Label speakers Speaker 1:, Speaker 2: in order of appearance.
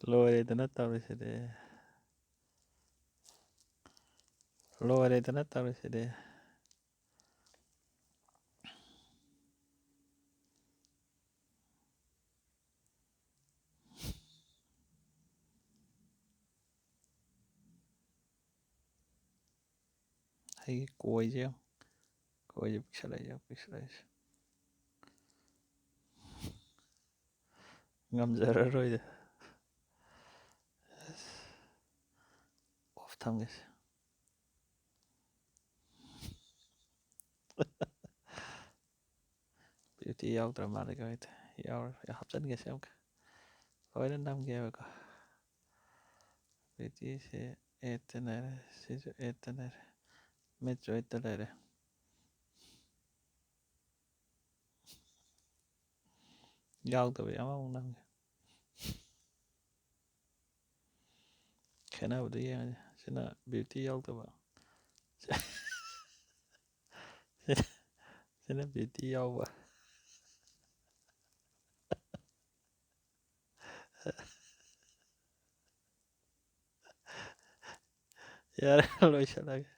Speaker 1: ꯂꯣꯏꯔꯦꯗꯅ ꯇꯧꯔꯤꯁꯤꯗꯤ ꯂꯣꯏꯔꯦꯗꯅ ꯇꯧꯔꯤꯁꯤꯗꯤ ꯑꯩꯒꯤ ꯀꯣꯏꯁꯦ ꯌꯦꯡꯉꯨ ꯀꯣꯏꯁꯦ ꯄꯤꯛꯁꯜꯂꯛꯏꯁꯦ ꯄꯤꯛꯁꯜꯂꯛꯏꯁꯦ ꯉꯝꯖꯔꯔꯣꯏꯗ ꯑꯣꯐ ꯊꯝꯒꯦꯁꯦ ꯕ꯭ꯌꯨꯇꯤ ꯌꯥꯎꯗ꯭ꯔ ꯃꯥꯜꯂꯦꯀꯣ ꯍꯦꯛꯇ ꯌꯥꯎꯔ ꯍꯥꯞꯆꯤꯟꯒꯦꯁꯦ ꯑꯃꯨꯛꯀ ꯂꯣꯏꯅ ꯅꯝꯒꯦꯕꯀꯣ ꯕ꯭ꯌꯨꯇꯤꯁꯦ ꯑꯩꯠꯇ ꯂꯩꯔꯦ ꯁꯤꯁꯨ ꯑꯩꯠꯇ ꯂꯩꯔꯦ ꯃꯤꯠꯁꯨ ꯑꯩꯠꯇ ꯂꯩꯔꯦ ꯌꯥꯎꯗꯕ ꯑꯃꯃꯨꯛ ꯅꯝꯒꯦ ꯈꯦꯠꯅꯕꯗꯣ ꯌꯦꯡꯉꯁꯦ ꯁꯤꯅ ꯕ꯭ꯌꯨꯇꯤ ꯌꯥꯎꯗꯕ ꯁꯤꯅ ꯕ꯭ꯌꯨꯇꯤ ꯌꯥꯎꯕ ꯌꯥꯔꯦ ꯂꯣꯏꯁꯜꯂꯒꯦ